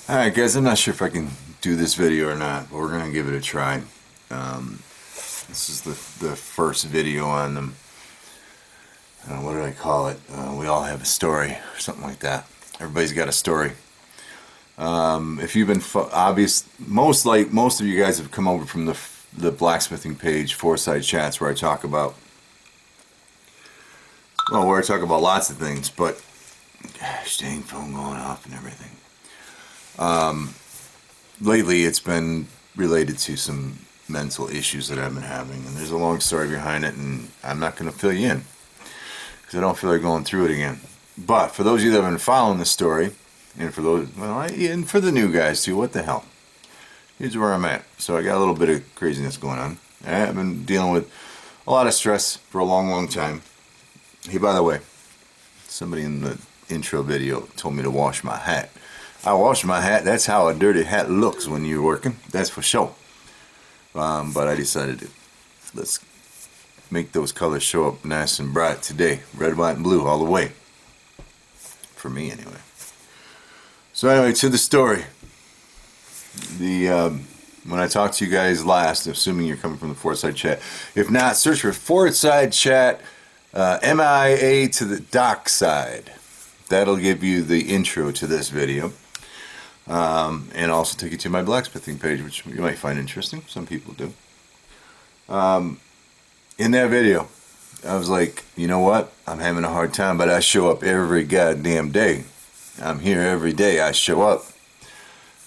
Alright guys, I'm not sure if I can do this video or not, but we're going to give it a try. This is the first video on them. What do I call it? We all have a story, or something like that. Everybody's got a story. If you've been most of you guys have come over from the blacksmithing page, Foresight Chats, where I talk about lots of things, but gosh dang, phone going off and everything. Lately it's been related to some mental issues that I've been having, and there's a long story behind it, and I'm not going to fill you in because I don't feel like going through it again. But for those of you that have been following the story, and for those, and for the new guys too, what the hell? Here's where I'm at. So I got a little bit of craziness going on. I've been dealing with a lot of stress for a long time. Hey, by the way, somebody in the intro video told me to wash my hat. I wash my hat. That's how a dirty hat looks when you're working. That's for sure. But I decided to let's make those colors show up nice and bright today. Red, white, and blue all the way. For me, anyway. So anyway, to the story. When I talked to you guys last, assuming you're coming from the Foresight Chat. If not, search for Foresight Chat, MIA to the dock side. That'll give you the intro to this video. And also take you to my blacksmithing page, which you might find interesting. Some people do. In that video, I was like, you know what? I'm having a hard time, but I show up every goddamn day. I'm here every day. I show up.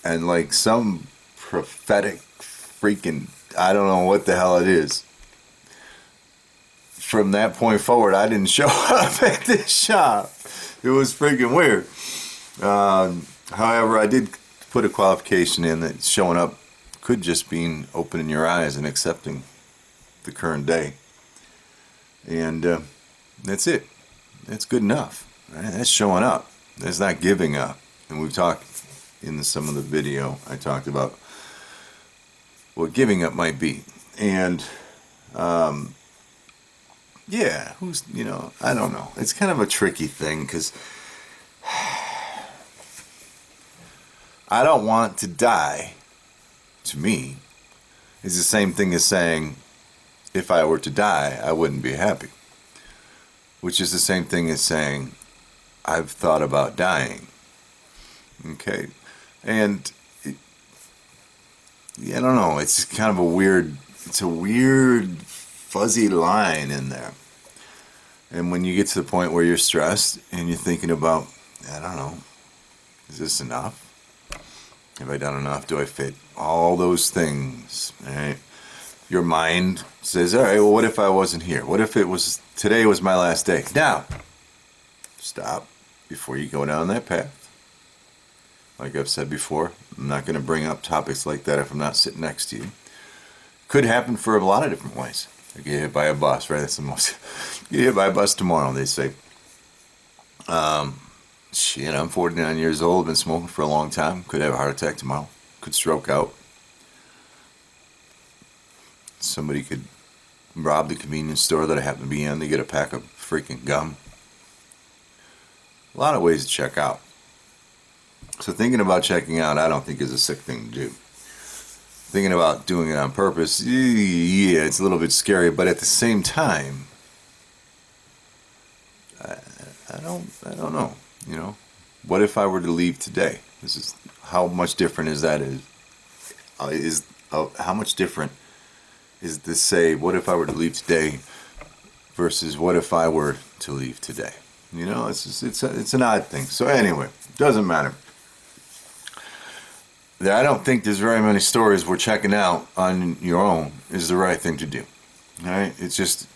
And like some prophetic freaking, I don't know what the hell it is. From that point forward, I didn't show up at this shop. It was freaking weird. However, I did put a qualification in that showing up could just mean opening your eyes and accepting the current day. And that's it. That's good enough. Right? That's showing up. That's not giving up. And we've talked in some of the video, I talked about what giving up might be. And yeah, I don't know. It's kind of a tricky thing because I don't want to die, to me, is the same thing as saying, if I were to die, I wouldn't be happy. Which is the same thing as saying, I've thought about dying. Okay? And, I don't know, it's kind of a weird fuzzy line in there. And when you get to the point where you're stressed and you're thinking about, I don't know, is this enough? Have I done enough? Do I fit all those things? Right? Your mind says, all right, well, what if I wasn't here? What if today was my last day? Now, stop before you go down that path. Like I've said before, I'm not going to bring up topics like that if I'm not sitting next to you. Could happen for a lot of different ways. I get hit by a bus, right? That's the most. Get hit by a bus tomorrow, they say. Shit, I'm 49 years old, been smoking for a long time. Could have a heart attack tomorrow. Could stroke out. Somebody could rob the convenience store that I happen to be in. They get a pack of freaking gum. A lot of ways to check out. So thinking about checking out, I don't think is a sick thing to do. Thinking about doing it on purpose, yeah, it's a little bit scary. But at the same time, I don't know. What if I were to leave today? This is how much different is that? How much different is this? Say, what if I were to leave today versus what if I were to leave today? It's an odd thing. So anyway, doesn't matter. I don't think there's very many stories where checking out on your own is the right thing to do. All right, it just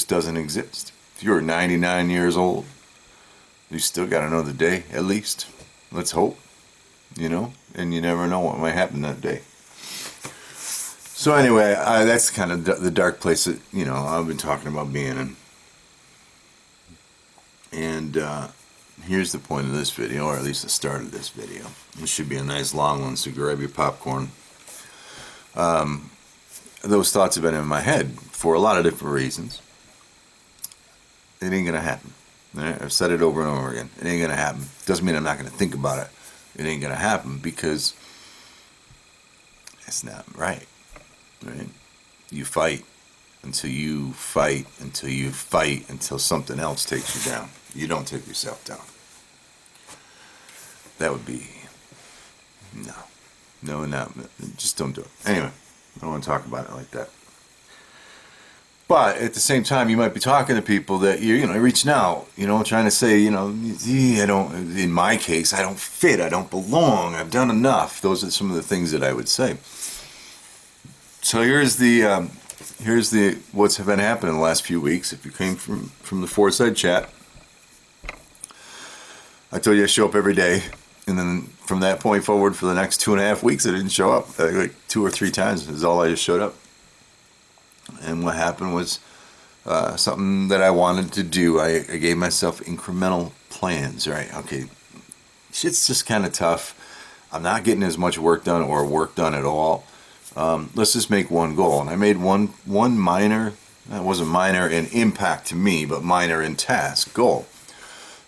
doesn't exist. If you're 99 years old, you still got another day at least. Let's hope, and you never know what might happen that day. So anyway, that's kind of the dark place that I've been talking about being in. And here's the point of this video, or at least the start of this video. It should be a nice long one, so grab your popcorn. Those thoughts have been in my head for a lot of different reasons. It ain't gonna happen. Right? I've said it over and over again. It ain't gonna happen. Doesn't mean I'm not gonna think about it. It ain't gonna happen because it's not right. Right? You fight until you fight until you fight until something else takes you down. You don't take yourself down. That would be no, just don't do it. Anyway, I don't want to talk about it like that. But at the same time, you might be talking to people that you're reaching out, trying to say, I don't. In my case, I don't fit. I don't belong. I've done enough. Those are some of the things that I would say. So here's the what's been happening the last few weeks. If you came from the Foresight chat, I told you I show up every day, and then from that point forward, for the next 2.5 weeks, I didn't show up. Like 2 or 3 times is all I just showed up. And what happened was something that I wanted to do. I gave myself incremental plans, right? Okay, shit's just kind of tough. I'm not getting as much work done or work done at all. Let's just make one goal. And I made one minor, that wasn't minor in impact to me, but minor in task goal.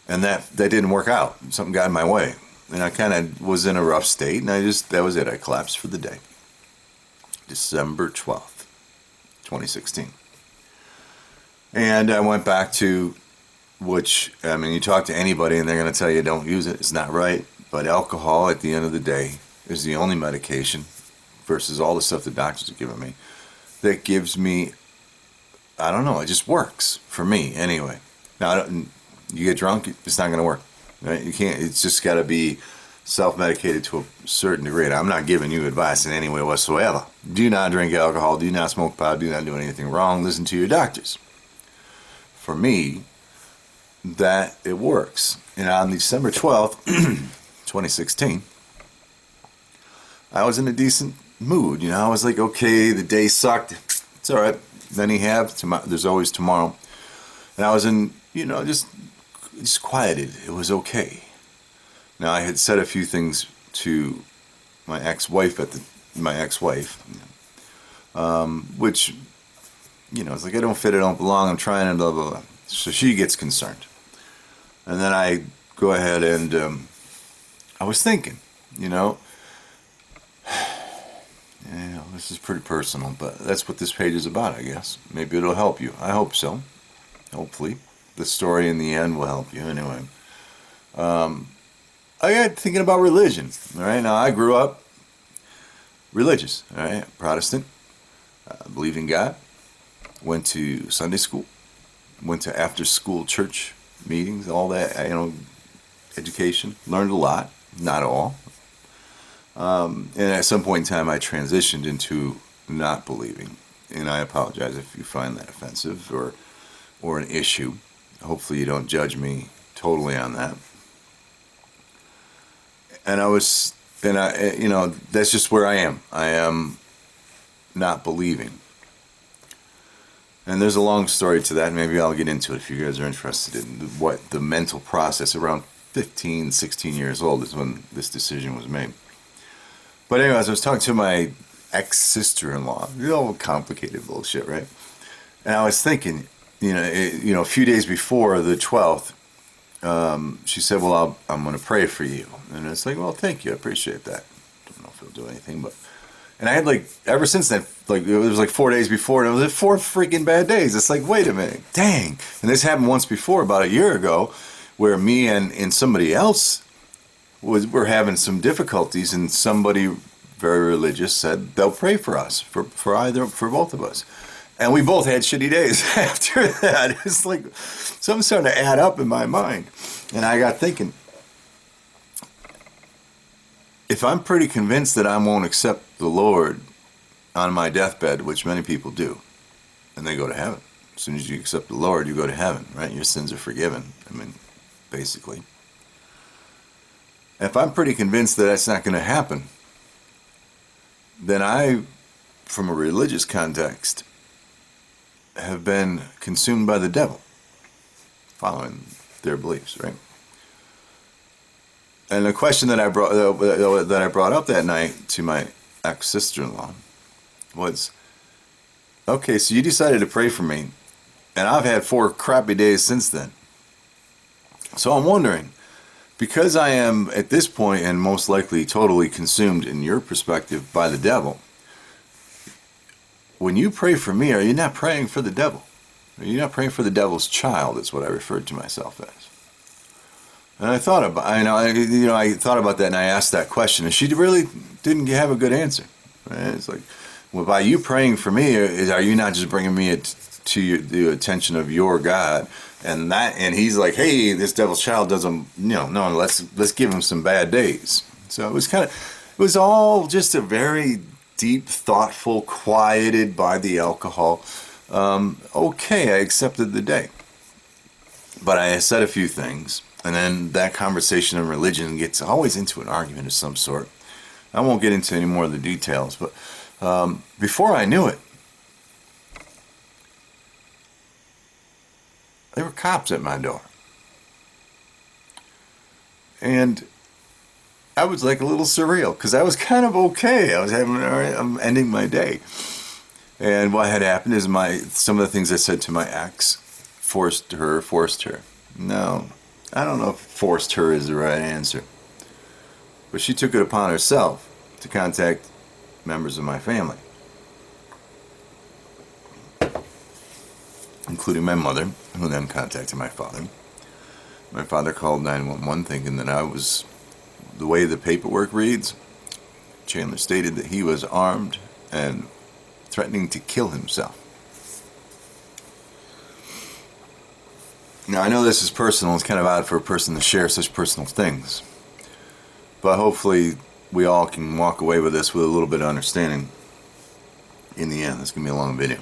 And that didn't work out. Something got in my way. And I kind of was in a rough state, and that was it. I collapsed for the day. December 12th. 2016. And I went back to, you talk to anybody and they're going to tell you don't use it. It's not right. But alcohol, at the end of the day, is the only medication versus all the stuff the doctors have given me that gives me, I don't know, it just works for me anyway. Now, you get drunk, it's not going to work. Right? You can't, it's just got to be self-medicated to a certain degree. And I'm not giving you advice in any way whatsoever. Do not drink alcohol. Do not smoke pot. Do not do anything wrong. Listen to your doctors. For me, that it works. And on December 12th, 2016, I was in a decent mood. I was like, okay, the day sucked. It's all right. Then there's always tomorrow. And I was in, just quieted. It was okay. Now, I had said a few things to my ex-wife, which, it's like, I don't fit, I don't belong, I'm trying, and blah, blah, blah. So she gets concerned. And then I go ahead and I was thinking, this is pretty personal, but that's what this page is about, I guess. Maybe it'll help you. I hope so. Hopefully. The story in the end will help you anyway. I got thinking about religion. All right, now I grew up religious. All right, Protestant, believed in God. Went to Sunday school. Went to after-school church meetings. All that, education. Learned a lot, not all. And at some point in time, I transitioned into not believing. And I apologize if you find that offensive or an issue. Hopefully, you don't judge me totally on that. And that's just where I am. I am not believing. And there's a long story to that. Maybe I'll get into it if you guys are interested in what the mental process. Around 15, 16 years old is when this decision was made. But anyways, I was talking to my ex-sister-in-law. All complicated bullshit, right? And I was thinking, a few days before the 12th, she said, well, I'm going to pray for you. And it's like, well, thank you. I appreciate that. Don't know if it'll do anything, and I had ever since then, it was 4 days before, and it was 4 freaking bad days. It's like, wait a minute, dang. And this happened once before, about a year ago, where me and somebody else were having some difficulties, and somebody very religious said they'll pray for us, for both of us. And we both had shitty days after that. It's like something's starting to add up in my mind. And I got thinking, if I'm pretty convinced that I won't accept the Lord on my deathbed, which many people do, and they go to heaven. As soon as you accept the Lord, you go to heaven, right? Your sins are forgiven. Basically. If I'm pretty convinced that that's not going to happen, then I, from a religious context, have been consumed by the devil, following their beliefs, right? And the question that I brought up that night to my ex-sister-in-law was, okay, so you decided to pray for me, and I've had 4 crappy days since then. So I'm wondering, because I am at this point and most likely totally consumed in your perspective by the devil, when you pray for me, are you not praying for the devil? Are you not praying for the devil's child? Is what I referred to myself as. And I thought about, I thought about that, and I asked that question, and she really didn't have a good answer. Right? It's like, well, by you praying for me, are you not just bringing me to the attention of your God? And he's like, hey, this devil's child doesn't, no, let's give him some bad days. So it was all just a very deep, thoughtful, quieted by the alcohol. Okay, I accepted the day. But I said a few things, and then that conversation of religion gets always into an argument of some sort. I won't get into any more of the details, but before I knew it, there were cops at my door. And I was like a little surreal, because I was kind of okay. I'm ending my day. And what had happened is some of the things I said to my ex forced her. No, I don't know if forced her is the right answer. But she took it upon herself to contact members of my family, including my mother, who then contacted my father. My father called 911 thinking that the way the paperwork reads, Chandler stated that he was armed and threatening to kill himself. Now, I know this is personal. It's kind of odd for a person to share such personal things. But hopefully we all can walk away with this with a little bit of understanding in the end. It's going to be a long video.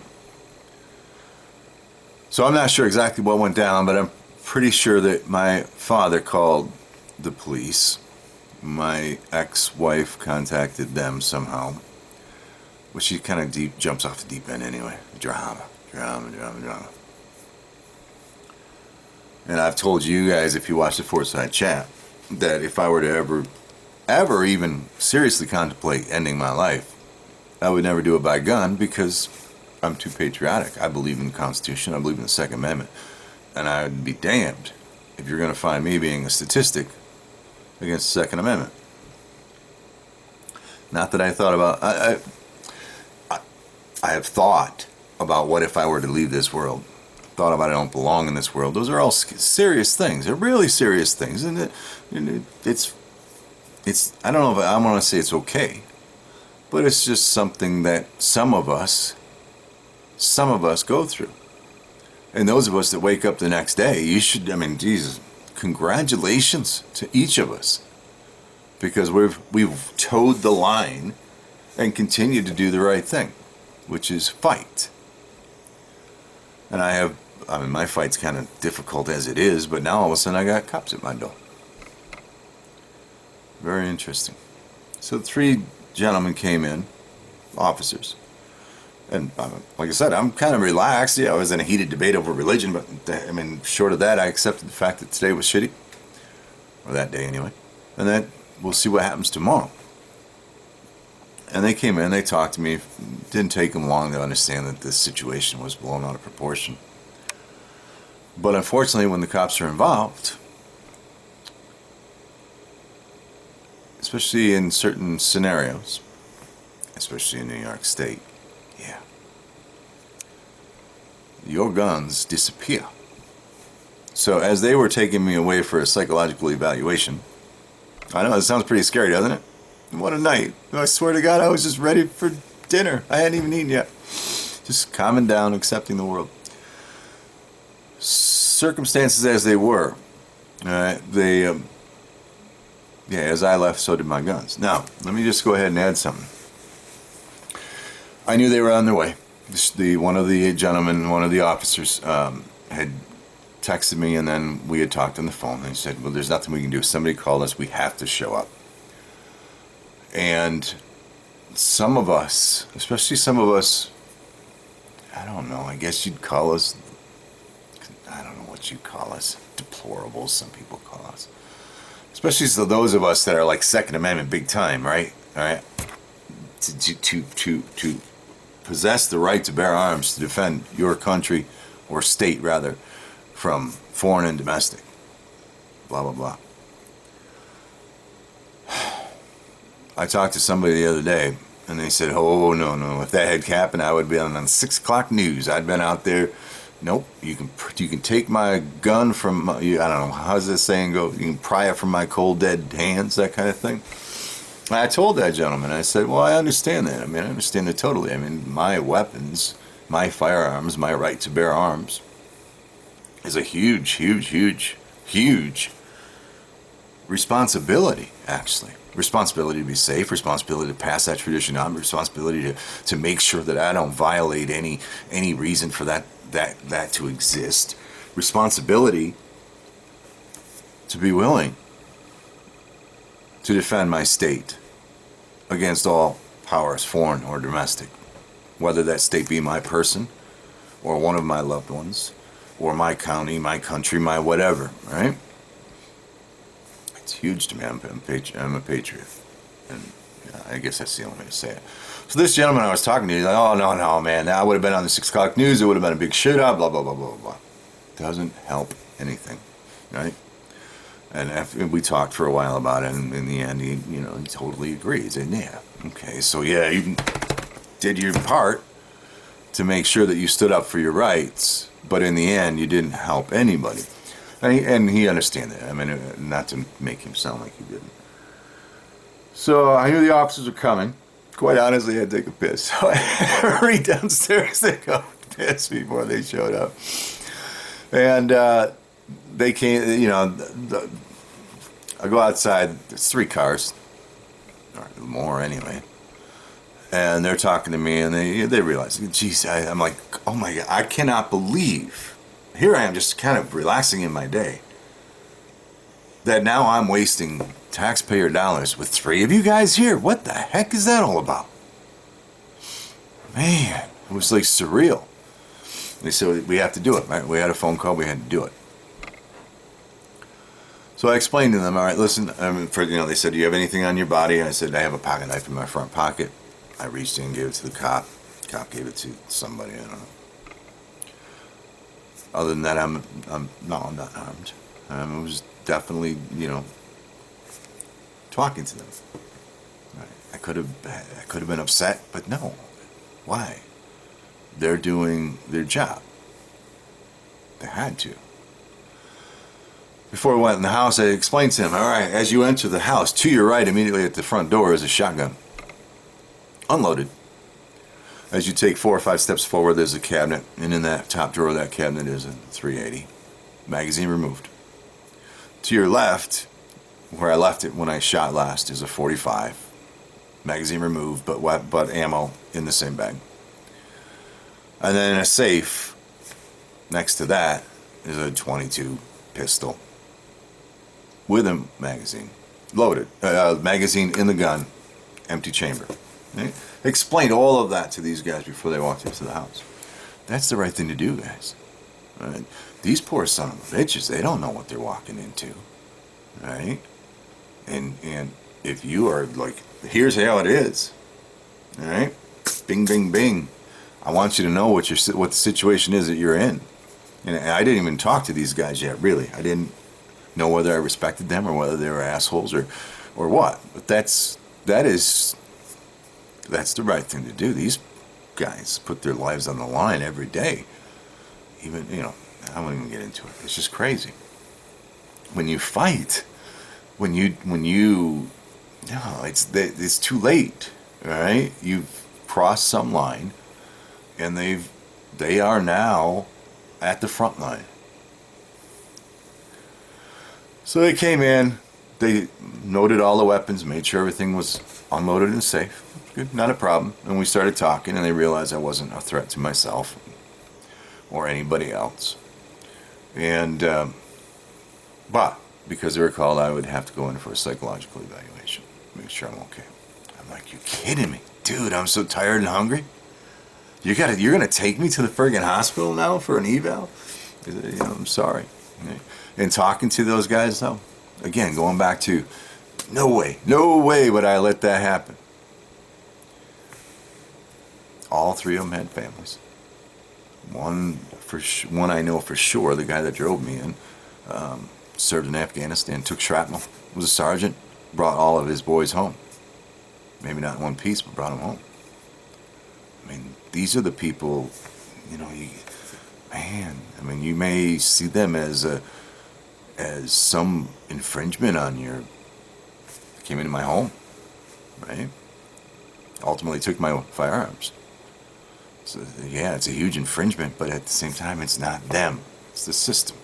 So I'm not sure exactly what went down, but I'm pretty sure that my father called the police. My ex-wife contacted them somehow. Well, she kind of jumps off the deep end anyway. Drama. And I've told you guys, if you watch the Foresight chat, that if I were to ever even seriously contemplate ending my life, I would never do it by gun, because I'm too patriotic. I believe in the Constitution. I believe in the Second Amendment. And I'd be damned if you're going to find me being a statistic against the Second Amendment. Not that I thought about... I have thought about what if I were to leave this world. Thought about I don't belong in this world. Those are all serious things. They're really serious things. And it's I don't know if I want to say it's okay, but it's just something that some of us go through. And those of us that wake up the next day, Jesus, congratulations to each of us, because we've towed the line and continued to do the right thing, which is fight. And my fight's kind of difficult as it is, but now all of a sudden I got cops at my door. Very interesting. So 3 gentlemen came in, officers. And like I said, I'm kind of relaxed. Yeah, I was in a heated debate over religion, but short of that, I accepted the fact that today was shitty. Or that day anyway. And then we'll see what happens tomorrow. And they came in, they talked to me. It didn't take them long to understand that this situation was blown out of proportion. But unfortunately, when the cops are involved, especially in certain scenarios, especially in New York State, yeah, your guns disappear. So as they were taking me away for a psychological evaluation, I know it sounds pretty scary, doesn't it? What a night. I swear to God, I was just ready for dinner. I hadn't even eaten yet. Just calming down, accepting the world. Circumstances as they were, as I left, so did my guns. Now, let me just go ahead and add something. I knew they were on their way. One of the gentlemen, one of the officers, had texted me, and then we had talked on the phone, and he said, well, there's nothing we can do. Somebody called us. We have to show up. And some of us, especially some of us, I don't know, I guess you'd call us, I don't know what you'd call us, deplorables, some people call us. Especially those of us that are like Second Amendment big time, right? All right? To possess the right to bear arms to defend your country, or state rather, from foreign and domestic. blah, blah, blah. I talked to somebody the other day, and they said, oh, no, no, if that had happened, I would be on 6 o'clock news. I'd been out there. Nope, you can take my gun from, I don't know, how's this saying go? You can pry it from my cold, dead hands, that kind of thing. And I told that gentleman, I said, well, I understand that. I mean, I understand it totally. I mean, my weapons, my firearms, my right to bear arms is a huge, huge, huge, huge responsibility, actually. Responsibility to be safe, responsibility to pass that tradition on, responsibility to make sure that I don't violate any reason for that to exist. Responsibility to be willing to defend my state against all powers, foreign or domestic, whether that state be my person or one of my loved ones or my county, my country, my whatever, right? It's huge to me. I'm a patriot, and I guess that's the only way to say it. So this gentleman I was talking to, he's like, oh, no, man, I would have been on the 6 o'clock news, it would have been a big shootout, blah, blah, blah, blah, blah. Doesn't help anything, right? And we talked for a while about it, and in the end, he totally agreed. He said, yeah, okay, so yeah, you did your part to make sure that you stood up for your rights, but in the end, you didn't help anybody. And he understand that. I mean, not to make him sound like he didn't. So I knew the officers were coming. Quite honestly, I had to take a piss. So I hurried downstairs to go piss before they showed up. And they came, I go outside. There's 3 cars, or more anyway. And they're talking to me, and they realize, geez, I'm like, oh my God, I cannot believe. Here I am just kind of relaxing in my day, that now I'm wasting taxpayer dollars with 3 of you guys here. What the heck is that all about? Man, it was like surreal. They said, we have to do it, right? We had a phone call, we had to do it. So I explained to them, all right, listen, they said, do you have anything on your body? I said, I have a pocket knife in my front pocket. I reached in and gave it to the cop. The cop gave it to somebody, I don't know. Other than that, I'm not armed. I was definitely, talking to them. Right. I could have been upset, but no. Why? They're doing their job. They had to. Before we went in the house, I explained to them, all right, as you enter the house, to your right, immediately at the front door, is a shotgun. Unloaded. As you take 4 or 5 steps forward, there's a cabinet, and in that top drawer of that cabinet is a .380. Magazine removed. To your left, where I left it when I shot last, is a .45. Magazine removed, but ammo in the same bag. And then in a safe, next to that, is a .22 pistol with a magazine. Loaded. Magazine in the gun. Empty chamber. Right? Explained all of that to these guys before they walked into the house. That's the right thing to do, guys. Right? These poor son of bitches, they don't know what they're walking into. Right? And if you are like, here's how it is. All right? Bing, bing, bing. I want you to know what the situation is that you're in. And I didn't even talk to these guys yet, really. I didn't know whether I respected them or whether they were assholes or what. But that's the right thing to do. These guys put their lives on the line every day. Even, I won't even get into it. It's just crazy. When you fight, it's too late, all right? You've crossed some line, and they are now at the front line. So they came in, they noted all the weapons, made sure everything was unloaded and safe. Good, not a problem. And we started talking, and they realized I wasn't a threat to myself or anybody else. And, but because they were called, I would have to go in for a psychological evaluation, make sure I'm okay. I'm like, you kidding me? Dude, I'm so tired and hungry. You're gonna take me to the friggin' hospital now for an eval? I'm sorry. And talking to those guys, though, again, going back to, no way would I let that happen. All 3 of them had families. One I know for sure, the guy that drove me in, served in Afghanistan, took shrapnel, was a sergeant, brought all of his boys home. Maybe not in one piece, but brought them home. I mean, these are the people, you may see them as some infringement on your, came into my home, right? Ultimately took my firearms. So yeah, it's a huge infringement, but at the same time, it's not them. It's the system,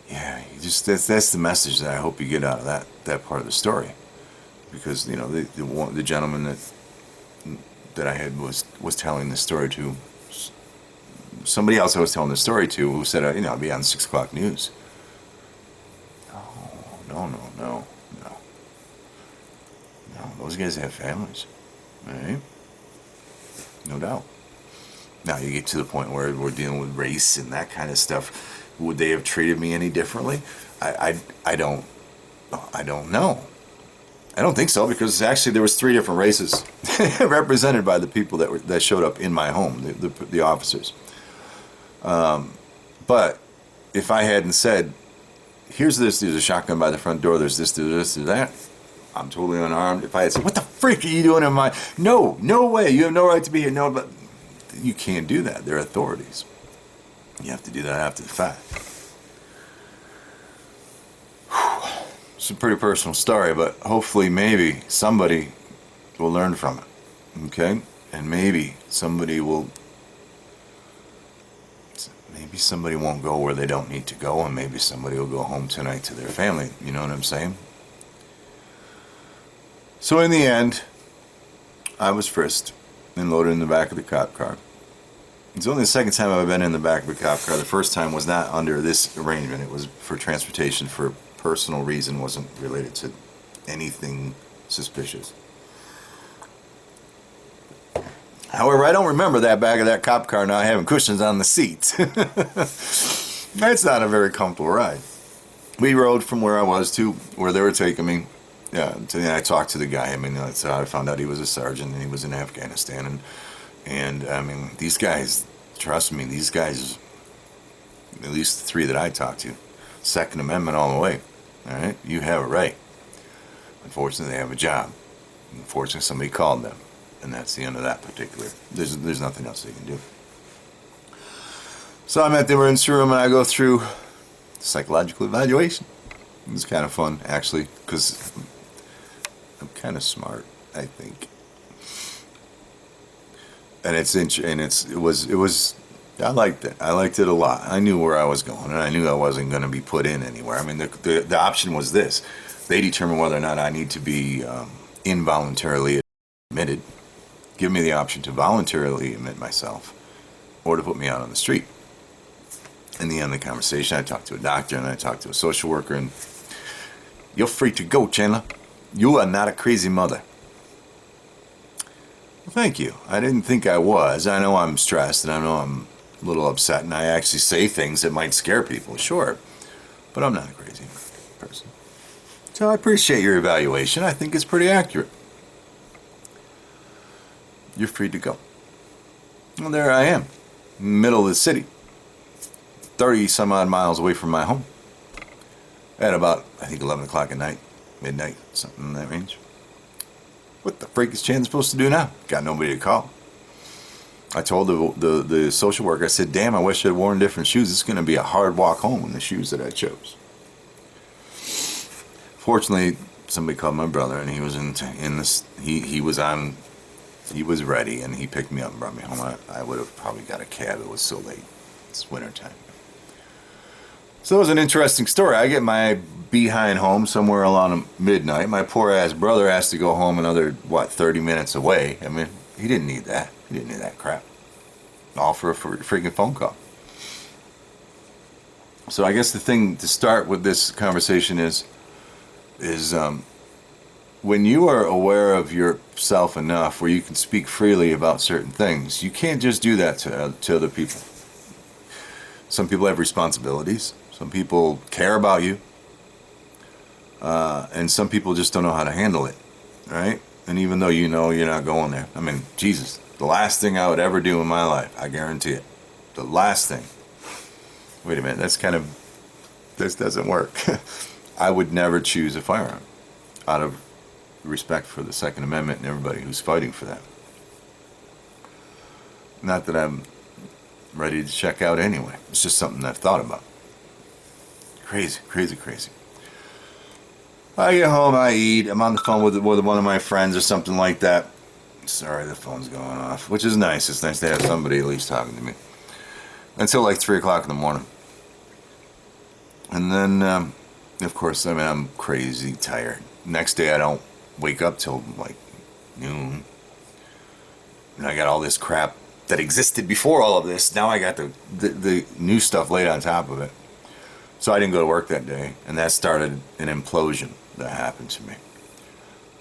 Yeah, that's the message that I hope you get out of that part of the story, because the gentleman that I had was telling the story to, somebody else I was telling the story to, who said I'd be on 6 o'clock news. No. Those guys have families, right? No doubt. Now you get to the point where we're dealing with race and that kind of stuff. Would they have treated me any differently? I don't know. I don't think so, because actually there was 3 different races represented by the people that showed up in my home, the officers. But if I hadn't said, here's this, there's a shotgun by the front door, there's this, there's that, I'm totally unarmed. If I had said, what the freak are you doing in my... No way, you have no right to be here. No, but you can't do that. They're authorities. You have to do that after the fact. It's a pretty personal story, but hopefully maybe somebody will learn from it, okay? And maybe somebody won't go where they don't need to go, and maybe somebody will go home tonight to their family, you know what I'm saying? So in the end, I was frisked and loaded in the back of the cop car. It's only the second time I've been in the back of a cop car. The first time was not under this arrangement. It was for transportation for personal reason, wasn't related to anything suspicious. However, I don't remember that back of that cop car now having cushions on the seats. That's not a very comfortable ride. We rode from where I was to where they were taking me. Yeah, I talked to the guy. That's how I found out he was a sergeant and he was in Afghanistan. And these guys, trust me, these guys, at least the 3 that I talked to, Second Amendment all the way. All right, you have a right. Unfortunately, they have a job. Unfortunately, somebody called them, and that's the end of that particular. There's nothing else they can do. So I'm at the emergency room, and I go through psychological evaluation. It's kind of fun, actually, because I'm kind of smart, I think. And it was I liked it. I liked it a lot. I knew where I was going, and I knew I wasn't going to be put in anywhere. The option was this: they determine whether or not I need to be involuntarily admitted, give me the option to voluntarily admit myself, or to put me out on the street. In the end of the conversation, I talked to a doctor and I talked to a social worker, and you're free to go, Chandler. You are not a crazy mother. Well, thank you. I didn't think I was. I know I'm stressed and I know I'm a little upset, and I actually say things that might scare people, sure. But I'm not a crazy person. So I appreciate your evaluation. I think it's pretty accurate. You're free to go. Well, there I am, in the middle of the city, 30 some odd miles away from my home, at about, I think, 11 o'clock at night, midnight, something in that range. What the freak is Chan supposed to do now? Got nobody to call. I told the social worker, I said, damn, I wish I'd worn different shoes. It's going to be a hard walk home in the shoes that I chose. Fortunately, somebody called my brother, and he was in this. He was ready, and he picked me up and brought me home. I would have probably got a cab. It was so late. It's winter time. So it was an interesting story. I get my behind home somewhere around midnight. My poor ass brother has to go home another 30 minutes away. He didn't need that. He didn't need that crap. All for a freaking phone call. So I guess the thing to start with this conversation is when you are aware of yourself enough where you can speak freely about certain things, you can't just do that to other people. Some people have responsibilities. Some people care about you. And some people just don't know how to handle it, right? And even though you know you're not going there. Jesus, the last thing I would ever do in my life, I guarantee it, the last thing wait a minute, this doesn't work. I would never choose a firearm out of respect for the Second Amendment and everybody who's fighting for that. Not that I'm ready to check out anyway. It's just something I've thought about. Crazy, crazy, crazy. I get home, I eat, I'm on the phone with one of my friends or something like that. Sorry, the phone's going off, which is nice. It's nice to have somebody at least talking to me. Until like 3 o'clock in the morning. And then, of course, I'm crazy tired. Next day I don't wake up till like noon. And I got all this crap that existed before all of this. Now I got the new stuff laid on top of it. So I didn't go to work that day, and that started an implosion that happened to me.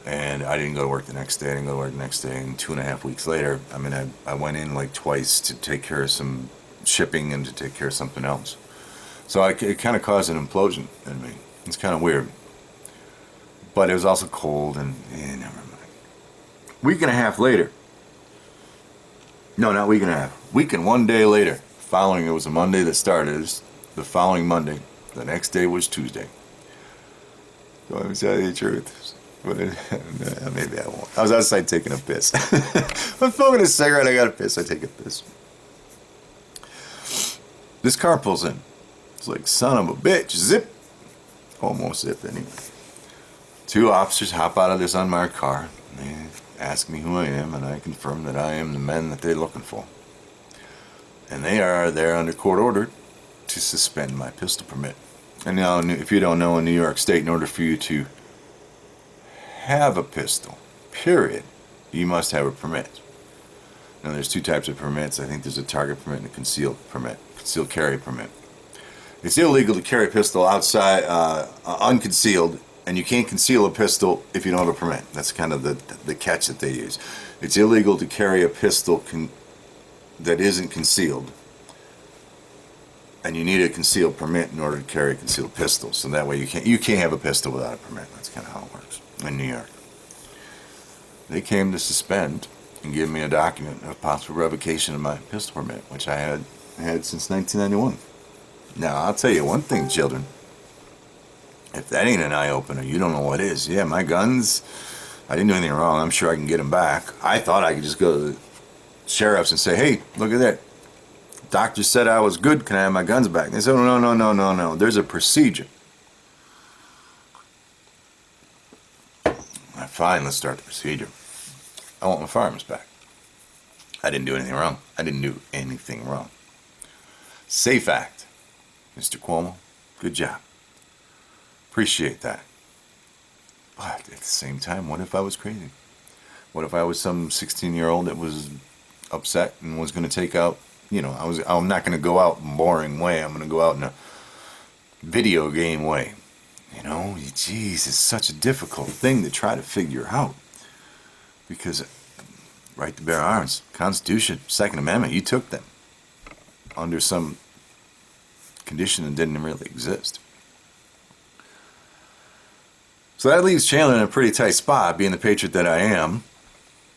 And I didn't go to work the next day. And 2.5 weeks later, I went in like twice to take care of some shipping and to take care of something else. So it kind of caused an implosion in me. It's kind of weird. But it was also cold, and never mind. Week and a half later. No, not week and a half. Week and 1 day later. It was a Monday that started. The following Monday. The next day was Tuesday. So let me tell you the truth. Maybe I won't. I was outside taking a piss. I'm smoking a cigarette, I got a piss, I take a piss. This car pulls in. It's like, son of a bitch, zip. Almost zip anyway. 2 officers hop out of this unmarked car. They ask me who I am, and I confirm that I am the men that they're looking for. And they are there under court order to suspend my pistol permit. And now, if you don't know, in New York State, in order for you to have a pistol, period, you must have a permit. Now, there's 2 types of permits. I think there's a target permit and a concealed carry permit. It's illegal to carry a pistol outside, unconcealed, and you can't conceal a pistol if you don't have a permit. That's kind of the catch that they use. It's illegal to carry a pistol that isn't concealed, and you need a concealed permit in order to carry a concealed pistol. So that way you can't have a pistol without a permit. That's kind of how it works in New York. They came to suspend and give me a document of possible revocation of my pistol permit, which I had since 1991. Now, I'll tell you one thing, children. If that ain't an eye-opener, you don't know what is. Yeah, my guns, I didn't do anything wrong. I'm sure I can get them back. I thought I could just go to the sheriffs and say, hey, look at that. Doctor said I was good. Can I have my guns back? And they said, oh, no. There's a procedure. Fine, let's start the procedure. I want my firearms back. I didn't do anything wrong. Safe act. Mr. Cuomo, good job. Appreciate that. But at the same time, what if I was crazy? What if I was some 16-year-old that was upset and was going to take out, I'm not going to go out in a boring way. I'm going to go out in a video game way. Geez, it's such a difficult thing to try to figure out. Because right to bear arms, Constitution, Second Amendment, you took them under some condition that didn't really exist. So that leaves Chandler in a pretty tight spot, being the patriot that I am.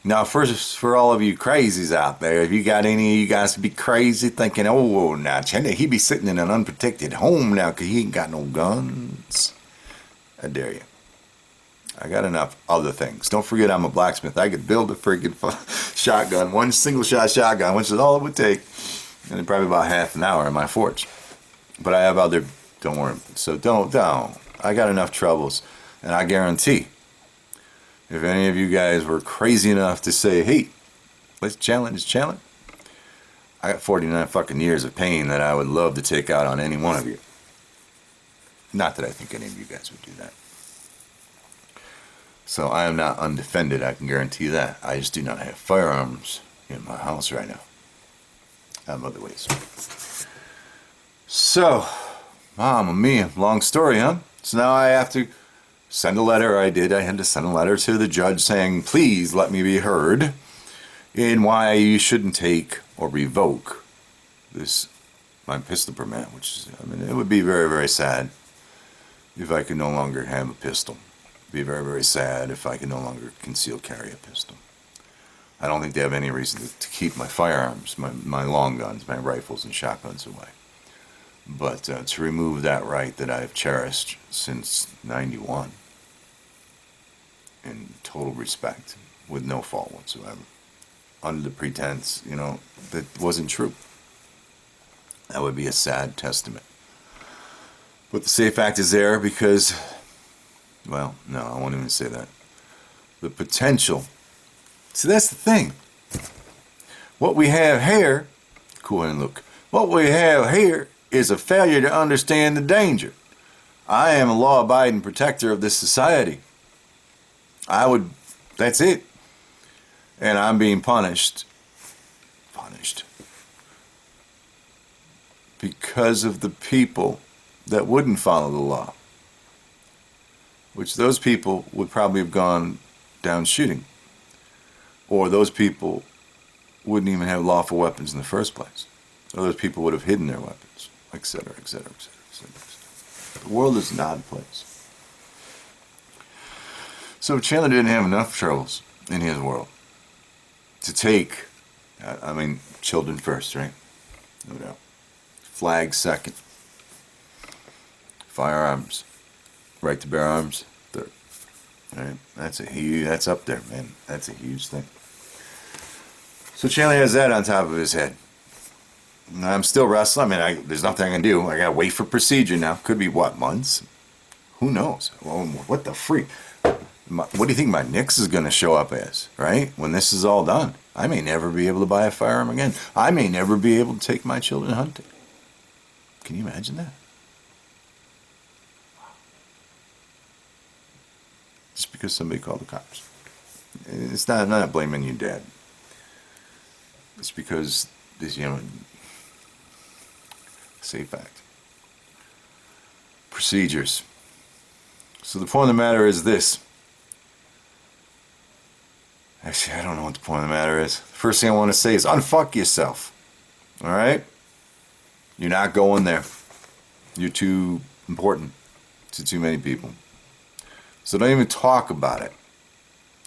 Now, first, for all of you crazies out there, if you got any of you guys to be crazy thinking, oh, now Chandler, he be sitting in an unprotected home now because he ain't got no guns. I dare you. I got enough other things. Don't forget I'm a blacksmith. I could build a freaking shotgun, one single shot shotgun, which is all it would take, and probably about half an hour in my forge. But I have other, don't worry. So don't. I got enough troubles, and I guarantee, if any of you guys were crazy enough to say, hey, let's challenge Chandler, I got 49 fucking years of pain that I would love to take out on any one of you. Not that I think any of you guys would do that. So I am not undefended, I can guarantee that. I just do not have firearms in my house right now. I have other ways. So, mamma mia, long story, huh? So now I have to send a letter. I had to send a letter to the judge saying, please let me be heard in why you shouldn't take or revoke my pistol permit, which is, it would be very, very sad if I could no longer have a pistol. It'd be very, very sad if I could no longer conceal carry a pistol. I don't think they have any reason to keep my firearms, my long guns, my rifles and shotguns away. But to remove that right that I've cherished since '91 in total respect, with no fault whatsoever, under the pretense, that wasn't true. That would be a sad testament. But the safe act is there because, well, no, I won't even say that. The potential. See, that's the thing. What we have here, cool and look, what we have here is a failure to understand the danger. I am a law-abiding protector of this society. That's it. And I'm being punished because of the people that wouldn't follow the law, which those people would probably have gone down shooting, or those people wouldn't even have lawful weapons in the first place, or those people would have hidden their weapons, etc., etc., etc., etc. The world is an odd place. So Chandler didn't have enough troubles in his world to take, children first, right? No doubt. Flag second. Firearms. Right to bear arms third. Right? That's up there, man. That's a huge thing. So Chandler has that on top of his head. And I'm still wrestling. There's nothing I can do. I gotta wait for procedure now. Could be months? Who knows? Well, what the freak? What do you think my Nix is going to show up as, right? When this is all done. I may never be able to buy a firearm again. I may never be able to take my children hunting. Can you imagine that? Just because somebody called the cops. It's not, I'm not blaming you, Dad. It's because this, safe act. Procedures. So the point of the matter is this. Actually, I don't know what the point of the matter is. First thing I want to say is unfuck yourself. All right? You're not going there. You're too important to too many people. So don't even talk about it.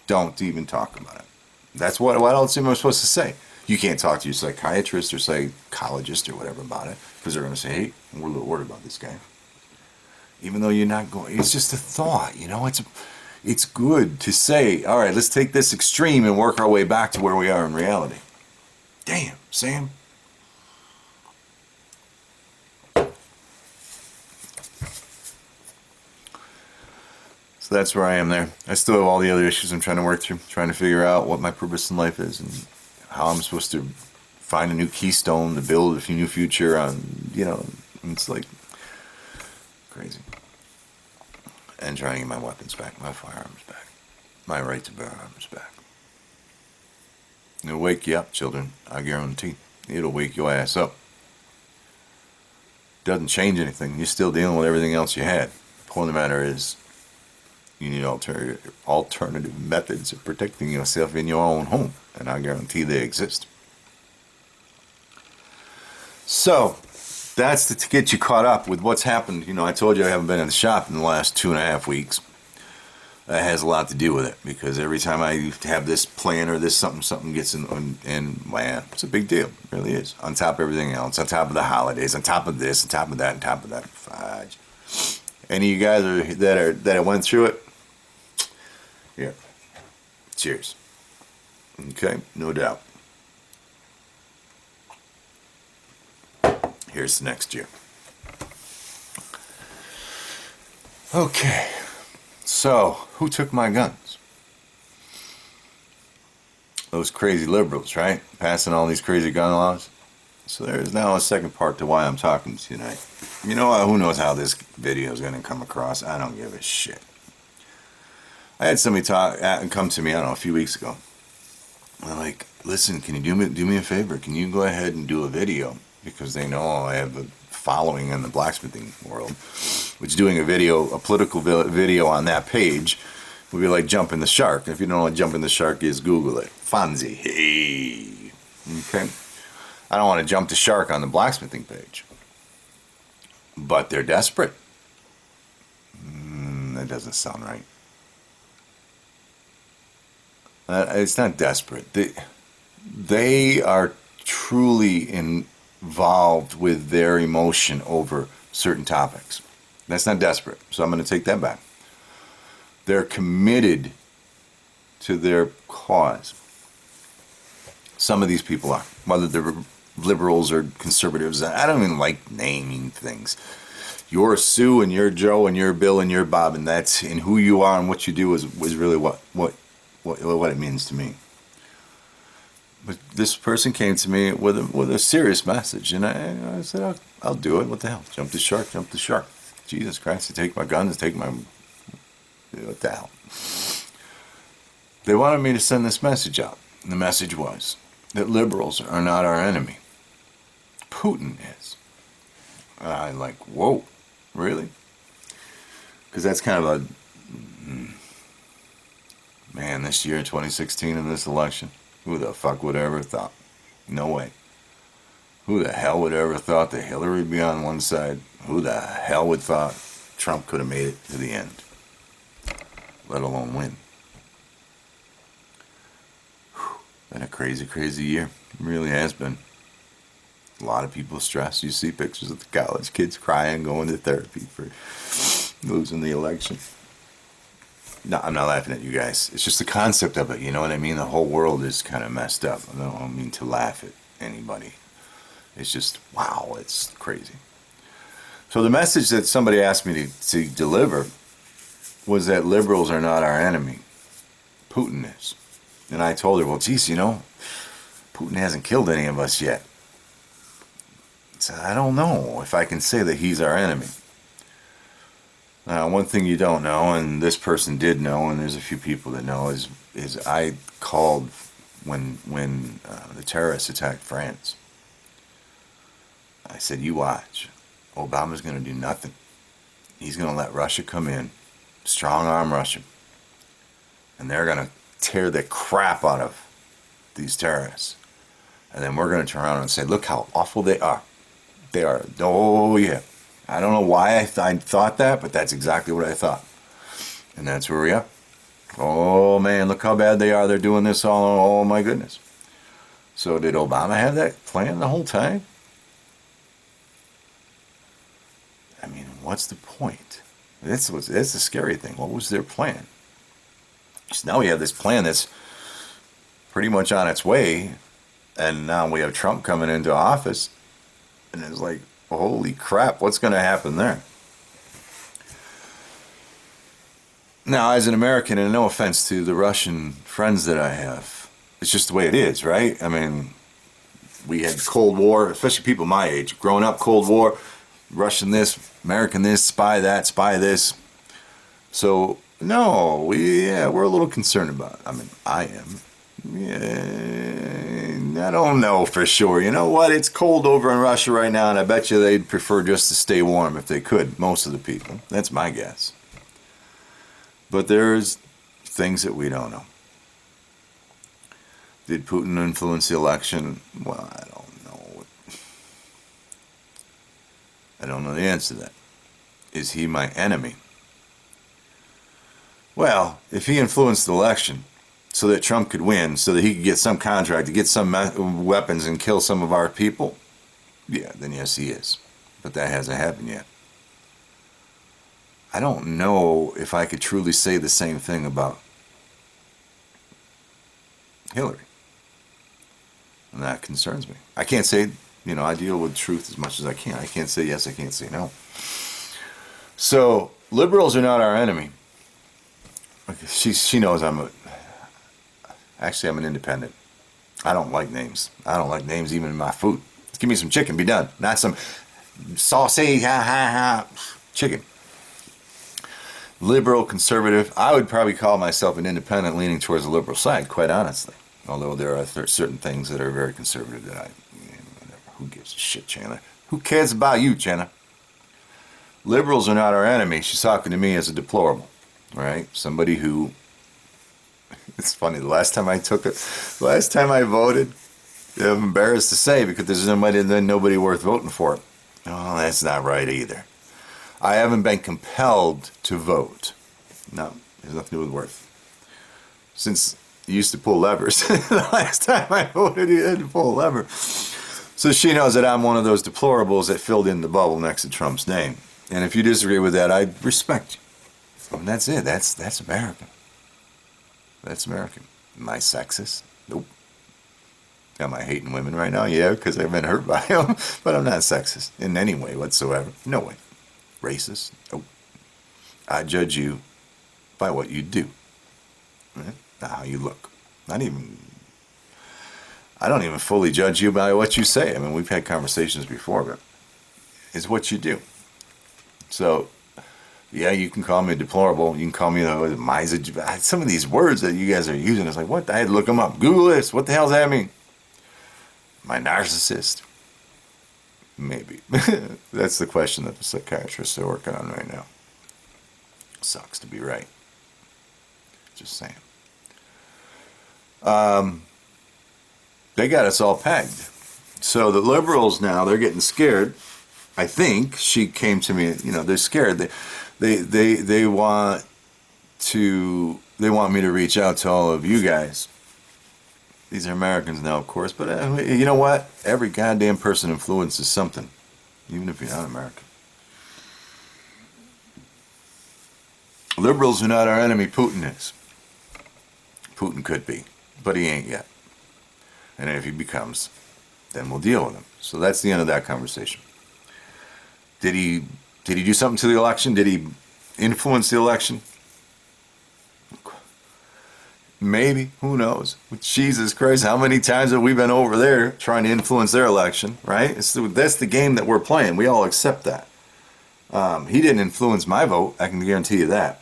Don't even talk about it. That's what else am I supposed to say? You can't talk to your psychiatrist or psychologist or whatever about it, because they're going to say, hey, we're a little worried about this guy. Even though you're not going, it's just a thought, It's good to say, all right, let's take this extreme and work our way back to where we are in reality. Damn, Sam. So that's where I am there. I still have all the other issues I'm trying to work through, trying to figure out what my purpose in life is and how I'm supposed to find a new keystone to build a new future on, it's like crazy. And trying to get my weapons back, my firearms back, my right to bear arms back. It'll wake you up, children. I guarantee. It'll wake your ass up. Doesn't change anything. You're still dealing with everything else you had. The point of the matter is, you need alternative methods of protecting yourself in your own home, and I guarantee they exist. So, that's to get you caught up with what's happened. I told you I haven't been in the shop in the last 2.5 weeks. That has a lot to do with it, because every time I have this plan or this something gets in, and man, it's a big deal. It really is. On top of everything else, on top of the holidays, on top of this, on top of that, on top of that. Fudge. Any of you guys that went through it? Yeah. Cheers. Okay, no doubt. Here's the next year. Okay. So, who took my guns? Those crazy liberals, right? Passing all these crazy gun laws. So there's now a second part to why I'm talking to you tonight. You know what? Who knows how this video is going to come across? I don't give a shit. I had somebody come to me, I don't know, a few weeks ago. They're like, listen, can you do me a favor? Can you go ahead and do a video? Because they know I have a following in the blacksmithing world, which doing a political video on that page would be like jumping the shark. If you don't know what jumping the shark is, Google it. Fonzie. Hey. Okay. I don't want to jump the shark on the blacksmithing page. But they're desperate. That doesn't sound right. It's not desperate. They are truly in involved with their emotion over certain topics. That's not desperate, so I'm going to take that back. They're committed to their cause. Some of these people are, whether they're liberals or conservatives. I don't even like naming things. You're Sue and you're Joe and you're Bill and you're Bob, and that's in who you are and what you do is really what it means to me. But this person came to me with a serious message, and I said, I'll do it. What the hell? Jump the shark, jump the shark. Jesus Christ, to take my guns, take my... What the hell? They wanted me to send this message out. And the message was that liberals are not our enemy. Putin is. I'm like, whoa, really? Because that's kind of man, this year, 2016, in this election, who the fuck would ever thought? No way. Who the hell would ever thought that Hillary would be on one side? Who the hell would thought Trump could have made it to the end? Let alone win. Whew. Been a crazy, crazy year. It really has been. A lot of people stressed. You see pictures of the college kids crying, going to therapy for losing the election. No, I'm not laughing at you guys. It's just the concept of it, you know what I mean? The whole world is kind of messed up. I don't mean to laugh at anybody. It's just, wow, it's crazy. So the message that somebody asked me to deliver was that liberals are not our enemy. Putin is. And I told her, well, geez, you know, Putin hasn't killed any of us yet. So I don't know if I can say that he's our enemy. Now, one thing you don't know, and this person did know, and there's a few people that know, is I called when the terrorists attacked France. I said, you watch. Obama's going to do nothing. He's going to let Russia come in, strong-arm Russia, and they're going to tear the crap out of these terrorists. And then we're going to turn around and say, look how awful they are. They are, oh yeah. I don't know why I thought that, but that's exactly what I thought. And that's where we are. Oh man, look how bad they are. They're doing this all. Oh my goodness. So did Obama have that plan the whole time? I mean, what's the point? That's the scary thing. What was their plan? So now we have this plan that's pretty much on its way, and now we have Trump coming into office, and it's like, holy crap, what's going to happen there? Now, as an American, and no offense to the Russian friends that I have, it's just the way it is, right? I mean, we had Cold War, especially people my age, growing up, Cold War, Russian this, American this, spy that, spy this. So, no, we're a little concerned about it. I mean, I am. Yeah, I don't know for sure. You know what? It's cold over in Russia right now, and I bet you they'd prefer just to stay warm if they could, most of the people. That's my guess. But there's things that we don't know. Did Putin influence the election? Well, I don't know. I don't know the answer to that. Is he my enemy? Well, if he influenced the election so that Trump could win, so that he could get some contract to get some weapons and kill some of our people, yeah, then yes, he is. But that hasn't happened yet. I don't know if I could truly say the same thing about Hillary. And that concerns me. I can't say, I deal with truth as much as I can. I can't say yes, I can't say no. So, liberals are not our enemy. She knows I'm an independent. I don't like names. I don't like names even in my food. Just give me some chicken, be done. Not some sausage, chicken. Liberal, conservative. I would probably call myself an independent leaning towards the liberal side, quite honestly. Although there are certain things that are very conservative that whatever. Who gives a shit, Chandler? Who cares about you, Chandler? Liberals are not our enemy. She's talking to me as a deplorable, right? Somebody who, it's funny, the last time I voted, I'm embarrassed to say because there's nobody worth voting for. Oh, that's not right either. I haven't been compelled to vote. No, there's nothing to do with worth. Since you used to pull levers, the last time I voted, you had to pull a lever. So she knows that I'm one of those deplorables that filled in the bubble next to Trump's name. And if you disagree with that, I respect you. And that's it. That's American. That's American. Am I sexist? Nope. Am I hating women right now? Yeah, because I've been hurt by them. But I'm not sexist in any way whatsoever. No way. Racist? Nope. I judge you by what you do. Right? Not how you look. I don't even fully judge you by what you say. I mean, we've had conversations before, but it's what you do. So, yeah, you can call me deplorable. You can call me some of these words that you guys are using. It's like, what? I had to look them up. Google this. What the hell does that mean? Am I narcissist? Maybe. That's the question that the psychiatrists are working on right now. Sucks to be right. Just saying. They got us all pegged. So the liberals now, they're getting scared. I think she came to me, they're scared. They want me to reach out to all of you guys. These are Americans now, of course, but you know what? Every goddamn person influences something, even if you're not American. Liberals are not our enemy. Putin is. Putin could be, but he ain't yet. And if he becomes, then we'll deal with him. So that's the end of that conversation. Did he do something to the election? Did he influence the election? Maybe. Who knows? Jesus Christ, how many times have we been over there trying to influence their election, right? That's the game that we're playing. We all accept that. He didn't influence my vote. I can guarantee you that.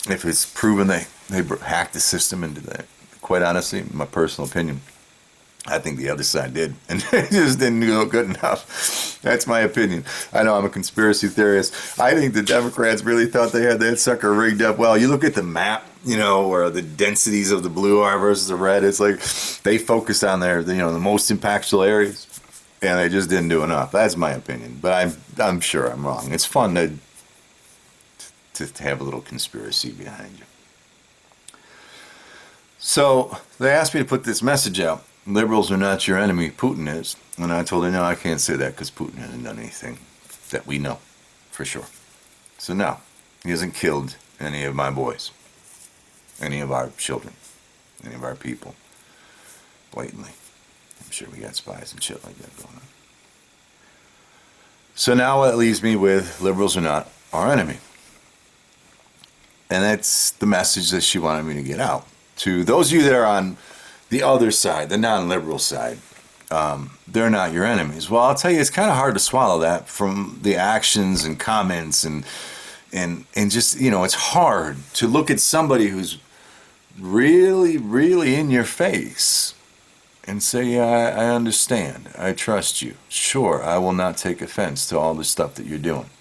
If it's proven they hacked the system into that, quite honestly, my personal opinion, I think the other side did, and it just didn't go good enough. That's my opinion. I know I'm a conspiracy theorist. I think the Democrats really thought they had that sucker rigged up well. You look at the map, where the densities of the blue are versus the red. It's like they focused on the most impactful areas, and they just didn't do enough. That's my opinion, but I'm sure I'm wrong. It's fun to have a little conspiracy behind you. So they asked me to put this message out. Liberals are not your enemy. Putin is. And I told her, no, I can't say that because Putin hasn't done anything that we know for sure. So no, he hasn't killed any of my boys, any of our children, any of our people, blatantly. I'm sure we got spies and shit like that going on. So now that leaves me with liberals are not our enemy. And that's the message that she wanted me to get out. To those of you that are on the other side, the non-liberal side, they're not your enemies. Well, I'll tell you, it's kind of hard to swallow that from the actions and comments and just, it's hard to look at somebody who's really, really in your face and say, yeah, I understand. I trust you. Sure, I will not take offense to all the stuff that you're doing.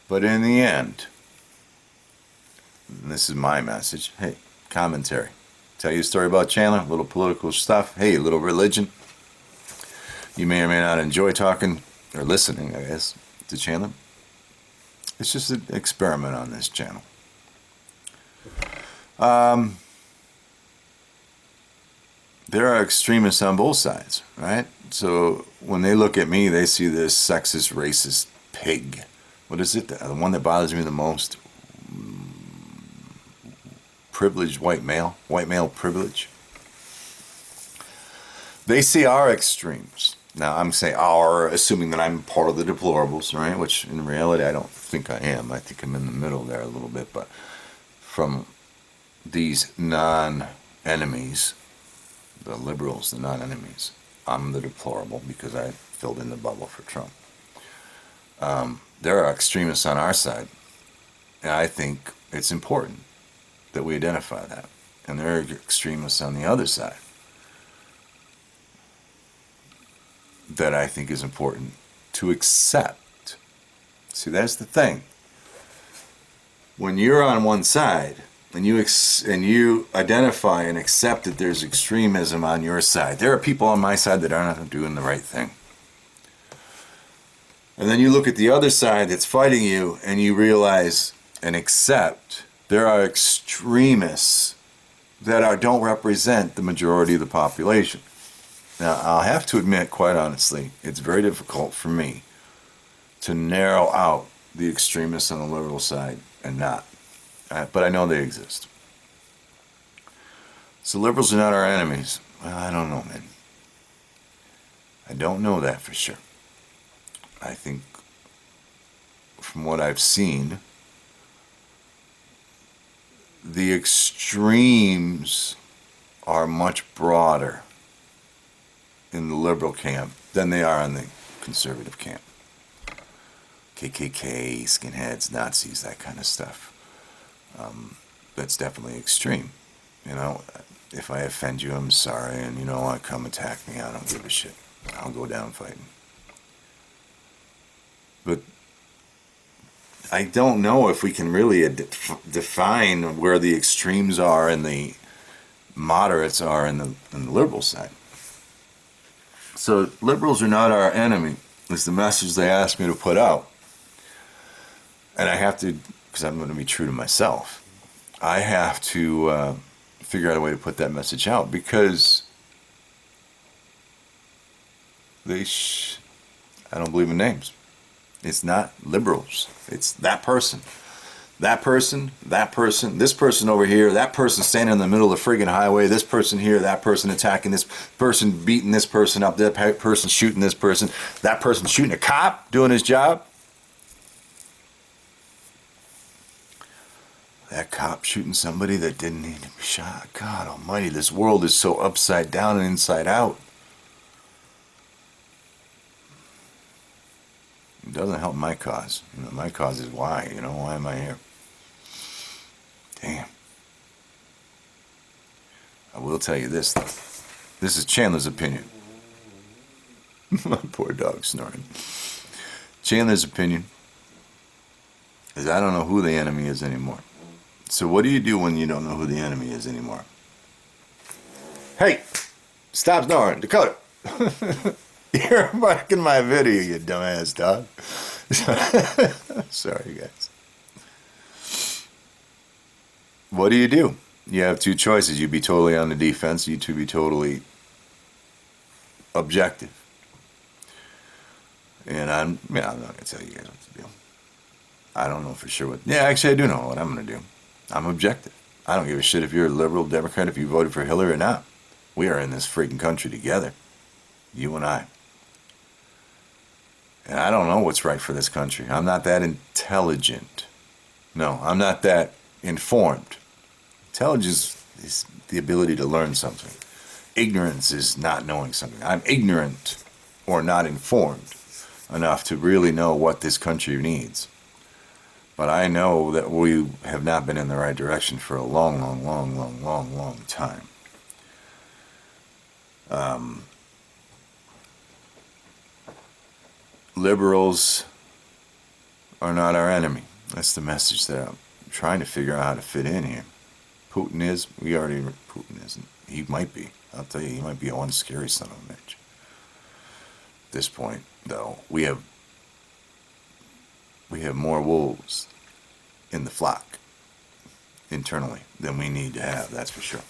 But in the end, and this is my message, hey, commentary. Tell you a story about Chandler, a little political stuff, hey, a little religion. You may or may not enjoy talking, or listening, I guess, to Chandler. It's just an experiment on this channel. There are extremists on both sides, right? So when they look at me, they see this sexist, racist pig. What is it? The one that bothers me the most? Privileged white male privilege. They see our extremes. Now I'm saying our, assuming that I'm part of the deplorables, right? Which in reality I don't think I am. I think I'm in the middle there a little bit. But from these non-enemies, the liberals, the non-enemies, I'm the deplorable because I filled in the bubble for Trump. There are extremists on our side, and I think it's important that we identify that. And there are extremists on the other side that I think is important to accept. See, that's the thing. When you're on one side and you identify and accept that there's extremism on your side, there are people on my side that are not doing the right thing. And then you look at the other side that's fighting you and you realize and accept There are extremists that don't represent the majority of the population. Now, I'll have to admit, quite honestly, it's very difficult for me to narrow out the extremists on the liberal side and not. But I know they exist. So liberals are not our enemies. Well, I don't know, man. I don't know that for sure. I think from what I've seen, the extremes are much broader in the liberal camp than they are in the conservative camp. KKK, skinheads, Nazis, that kind of stuff. That's definitely extreme. You know, if I offend you, I'm sorry, and you know what, come attack me, I don't give a shit. I'll go down fighting. But I don't know if we can really define where the extremes are and the moderates are in the liberal side. So liberals are not our enemy, is the message they asked me to put out. And I have to, because I'm going to be true to myself, I have to figure out a way to put that message out, because I don't believe in names. It's not liberals. It's that person. That person, this person over here, that person standing in the middle of the friggin' highway, this person here, that person attacking this person, beating this person up, that person shooting this person, that person shooting a cop doing his job. That cop shooting somebody that didn't need to be shot. God almighty, this world is so upside down and inside out. It doesn't help my cause. You know, my cause is why. You know, why am I here? Damn. I will tell you this, though. This is Chandler's opinion. My poor dog snoring. Chandler's opinion is I don't know who the enemy is anymore. So what do you do when you don't know who the enemy is anymore? Hey, stop snoring, Dakota. You're marking my video, you dumbass dog. Sorry, guys. What do? You have two choices. You be totally on the defense. You two be totally objective. And I'm not going to tell you guys what to do. I don't know for sure what. Yeah, actually, I do know what I'm going to do. I'm objective. I don't give a shit if you're a liberal, Democrat, if you voted for Hillary or not. We are in this freaking country together. You and I. And I don't know what's right for this country. I'm not that intelligent. No, I'm not that informed. Intelligence is the ability to learn something. Ignorance is not knowing something. I'm ignorant or not informed enough to really know what this country needs. But I know that we have not been in the right direction for a long time. Liberals are not our enemy. That's the message that I'm trying to figure out how to fit in here. Putin is. Putin isn't. He might be. I'll tell you, he might be one scary son of a bitch. At this point, though, we have more wolves in the flock internally than we need to have. That's for sure.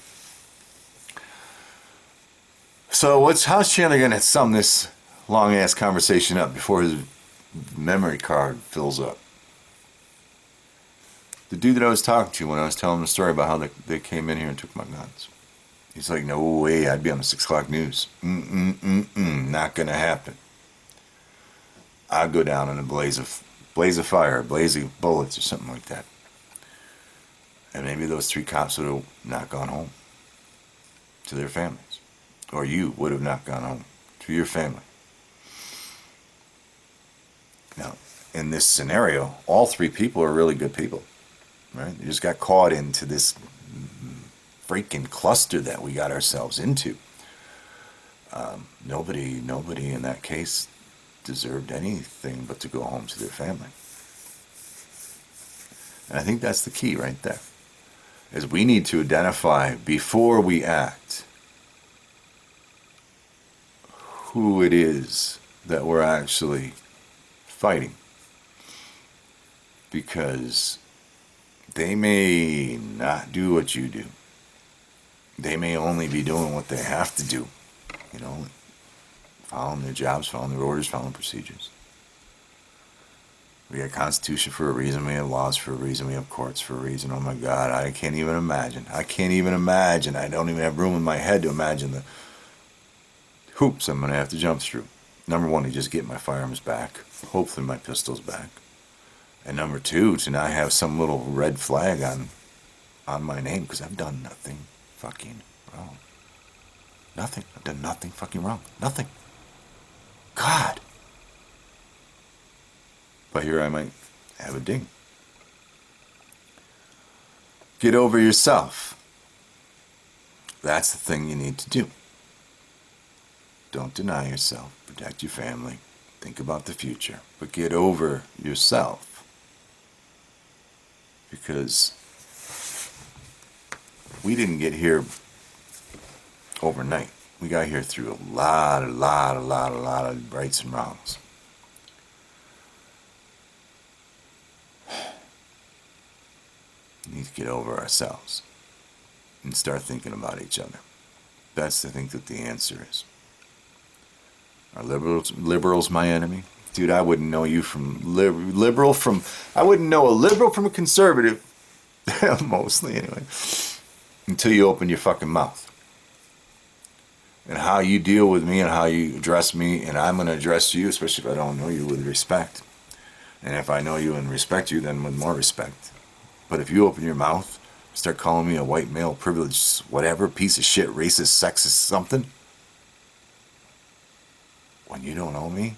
So how's Chandler going to sum this long-ass conversation up before his memory card fills up? The dude that I was talking to when I was telling him the story about how they came in here and took my guns. He's like, no way, I'd be on the 6 o'clock news. Not going to happen. I'd go down in a blaze of fire, a blaze of bullets or something like that. And maybe those 3 cops would have not gone home to their families. Or you would have not gone home to your family. Now, in this scenario, all 3 people are really good people. Right? They just got caught into this freaking cluster that we got ourselves into. Nobody in that case deserved anything but to go home to their family. And I think that's the key right there. Is we need to identify before we act who it is that we're actually fighting. Because They may not do what you do. They may only be doing what they have to do. You know, following their jobs, following their orders, following procedures. We have a constitution for a reason. We have laws for a reason. We have courts for a reason. Oh my God, I can't even imagine. I can't even imagine. I don't even have room in my head to imagine the hoops I'm going to have to jump through. Number one, to just get my firearms back. Hopefully my pistol's back. And number two, to not have some little red flag on my name, because I've done nothing fucking wrong. Nothing. I've done nothing fucking wrong. Nothing. God. But here I might have a ding. Get over yourself. That's the thing you need to do. Don't deny yourself. Protect your family. Think about the future. But get over yourself. Because we didn't get here overnight. We got here through a lot of rights and wrongs. We need to get over ourselves and start thinking about each other. That's, I think, that the answer is. Are liberals my enemy? Dude, I wouldn't know you from I wouldn't know a liberal from a conservative, mostly anyway, until you open your fucking mouth. And how you deal with me and how you address me, and I'm going to address you, especially if I don't know you, with respect. And if I know you and respect you, then with more respect. But if you open your mouth, start calling me a white male privileged whatever, piece of shit, racist, sexist, something, when you don't know me,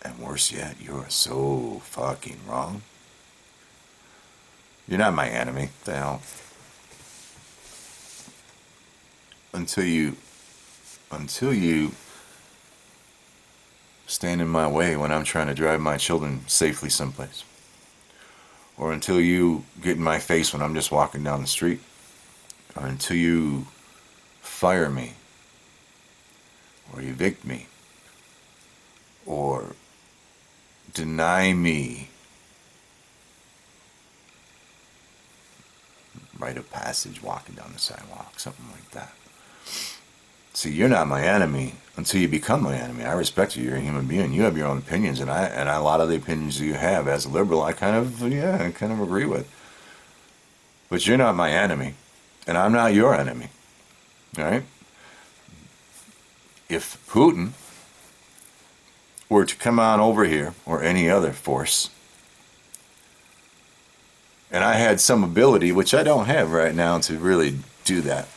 and worse yet, you are so fucking wrong. You're not my enemy. What the hell? Until you stand in my way when I'm trying to drive my children safely someplace. Or until you get in my face when I'm just walking down the street. Or until you fire me. Or evict me. Or deny me rite of passage walking down the sidewalk, something like that. See, you're not my enemy until you become my enemy. I respect you. You're a human being. You have your own opinions, and a lot of the opinions you have as a liberal, I kind of agree with. But you're not my enemy, and I'm not your enemy. All right? If Putin were to come on over here, or any other force, and I had some ability, which I don't have right now, to really do that.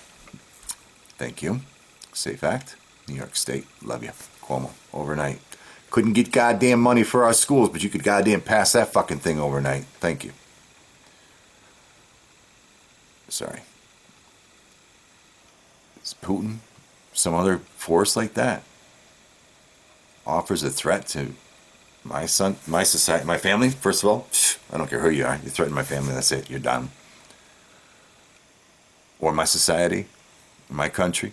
Thank you. Safe Act, New York State, love you. Cuomo, overnight. Couldn't get goddamn money for our schools, but you could goddamn pass that fucking thing overnight. Thank you. Sorry. It's Putin, some other force like that, offers a threat to my son, my society, my family. First of all, I don't care who you are. You threaten my family, that's it. You're done. Or my society, my country.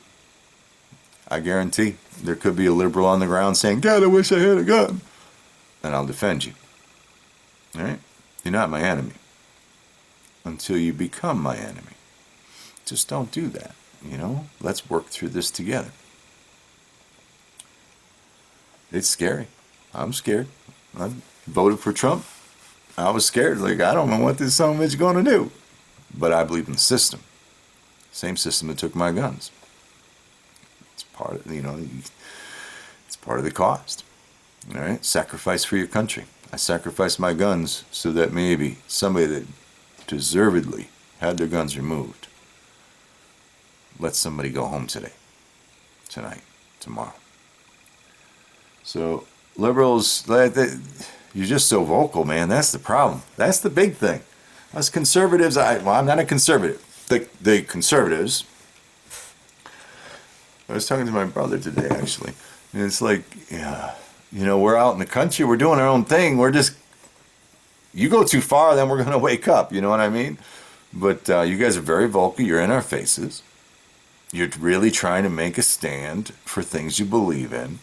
I guarantee there could be a liberal on the ground saying, God, I wish I had a gun. And I'll defend you. All right? You're not my enemy until you become my enemy. Just don't do that. You know? Let's work through this together. It's scary. I'm scared. I voted for Trump. I was scared. Like, I don't know what this son of a bitch is going to do. But I believe in the system. Same system that took my guns. It's part of, it's part of the cost. All right? Sacrifice for your country. I sacrificed my guns so that maybe somebody that deservedly had their guns removed let somebody go home today, tonight, tomorrow. So, liberals, you're just so vocal, man. That's the problem. That's the big thing. Us conservatives, I'm not a conservative. The conservatives, I was talking to my brother today, actually, and it's like, we're out in the country, we're doing our own thing, you go too far, then we're going to wake up, you know what I mean? But you guys are very vocal, you're in our faces, you're really trying to make a stand for things you believe in,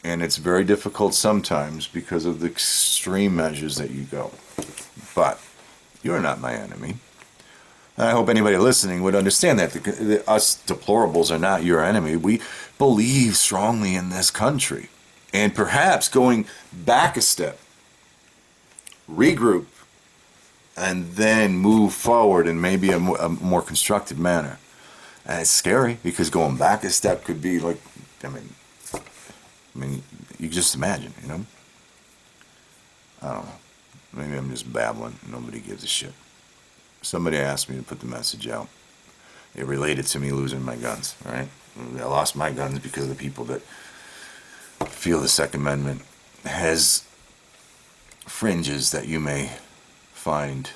and it's very difficult sometimes because of the extreme measures that you go. But You're not my enemy. And I hope anybody listening would understand that us deplorables are not your enemy. We believe strongly in this country. And perhaps going back a step, regroup, and then move forward in maybe a more constructive manner. And it's scary because going back a step could be like, I mean, you just imagine, you know? I don't know. Maybe I'm just babbling. Nobody gives a shit. Somebody asked me to put the message out. It related to me losing my guns, right? I lost my guns because of the people that feel the Second Amendment has fringes that you may find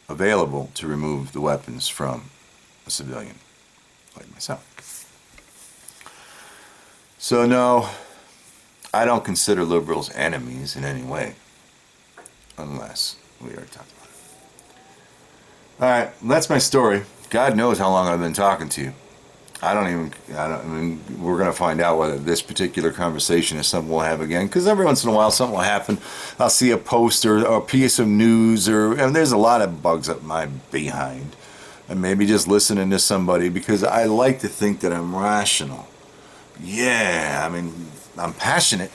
available to remove the weapons from a civilian like myself. So no, I don't consider liberals enemies in any way, unless we are talking about it. Alright, that's my story. God knows how long I've been talking to you. I mean, we're going to find out whether this particular conversation is something we'll have again, because every once in a while something will happen. I'll see a post or a piece of news, and there's a lot of bugs up my behind. And maybe just listening to somebody, because I like to think that I'm rational. Yeah, I mean, I'm passionate.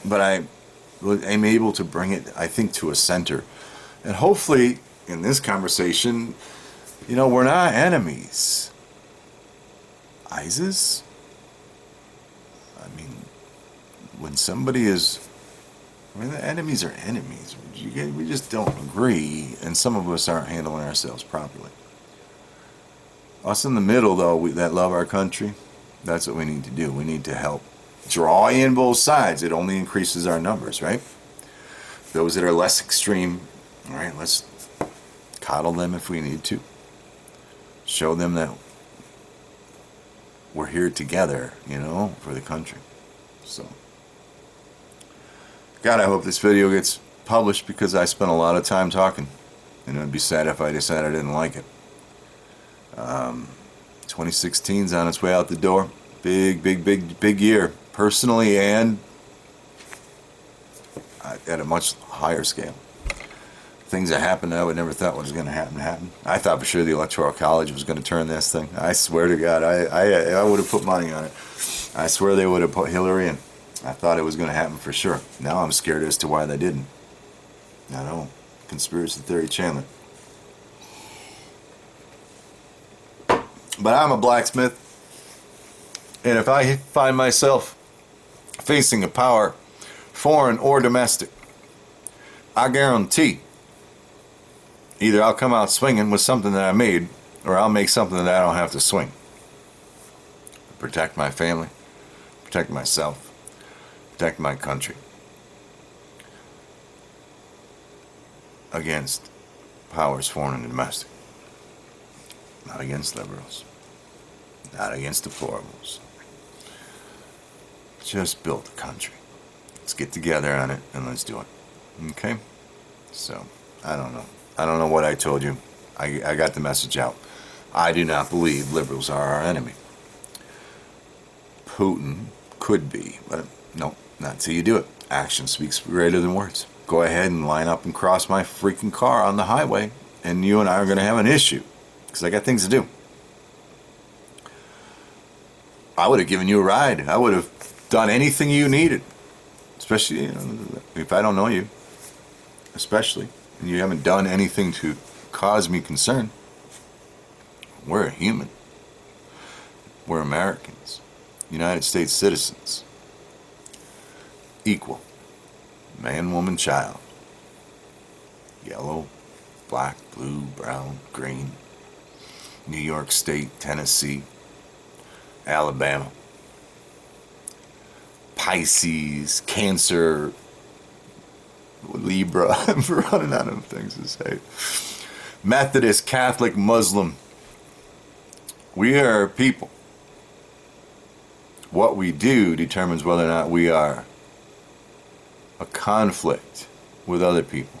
But I'm able to bring it, I think, to a center. And hopefully, in this conversation, you know, we're not enemies. ISIS? I mean, when somebody is... I mean, the enemies are enemies. We just don't agree, and some of us aren't handling ourselves properly. Us in the middle, though, that love our country, that's what we need to do. We need to help draw in both sides. It only increases our numbers, right? Those that are less extreme, all right, let's coddle them if we need to. Show them that we're here together, you know, for the country. So, God, I hope this video gets published, because I spent a lot of time talking, and I'd be sad if I decided I didn't like it. 2016's on its way out the door. Big year, personally and at a much higher scale. Things that happened I would never thought was going to happen. I thought for sure the Electoral College was going to turn this thing. I swear to God, I would have put money on it. I swear they would have put Hillary in. I thought it was going to happen for sure. Now I'm scared as to why they didn't. I know. Conspiracy theory Chandler. But I'm a blacksmith. And if I find myself facing a power, foreign or domestic, I guarantee either I'll come out swinging with something that I made, or I'll make something that I don't have to swing. Protect my family, protect myself, protect my country against powers foreign and domestic. Not against liberals, not against deplorables. Just build the country. Let's get together on it and let's do it. Okay? So, I don't know what I told you. I got the message out. I do not believe liberals are our enemy. Putin could be, but no, not until you do it. Action speaks greater than words. Go ahead and line up and cross my freaking car on the highway, and you and I are going to have an issue, because I got things to do. I would have given you a ride. I would have done anything you needed, especially, you know, if I don't know you, especially, and you haven't done anything to cause me concern. We're a human. We're Americans, United States citizens, equal, man, woman, child, yellow, black, blue, brown, green, New York State, Tennessee, Alabama, Pisces, Cancer, Libra. I'm running out of things to say. Methodist, Catholic, Muslim. We are people. What we do determines whether or not we are a conflict with other people.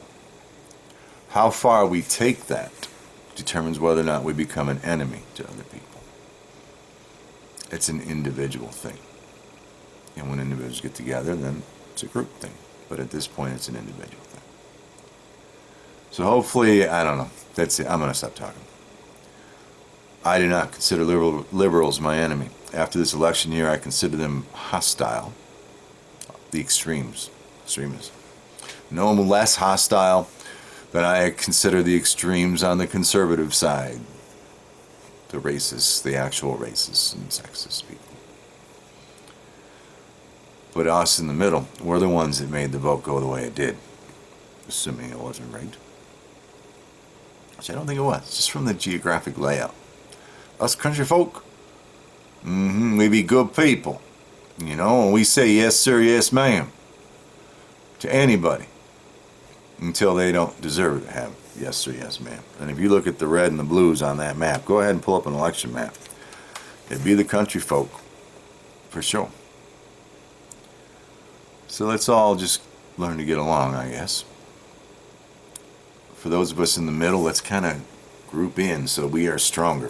How far we take that determines whether or not we become an enemy to other people. It's an individual thing. And when individuals get together, then it's a group thing. But at this point, it's an individual thing. So hopefully, I don't know. That's it. I'm going to stop talking. I do not consider liberals my enemy. After this election year, I consider them hostile. The extremists. No less hostile than I consider the extremes on the conservative side. The racists, the actual racists and sexist people. But us in the middle, we're the ones that made the vote go the way it did. Assuming it wasn't rigged. Which I don't think it was. Just from the geographic layout. Us country folk, we be good people. You know, and we say yes sir, yes ma'am to anybody until they don't deserve to have yes sir, yes ma'am. And if you look at the red and the blues on that map, go ahead and pull up an election map. It'd be the country folk, for sure. So let's all just learn to get along, I guess. For those of us in the middle, let's kind of group in so we are stronger.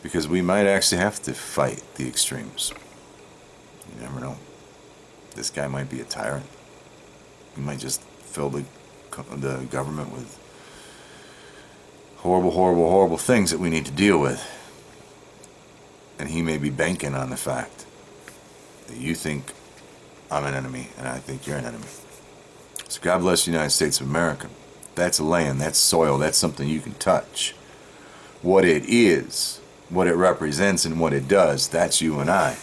Because we might actually have to fight the extremes. You never know. This guy might be a tyrant. He might just fill the government with horrible things that we need to deal with. And he may be banking on the fact that you think I'm an enemy and I think you're an enemy. So God bless the United States of America. That's land, that's soil, that's something you can touch. What it is, what it represents and what it does, that's you and I.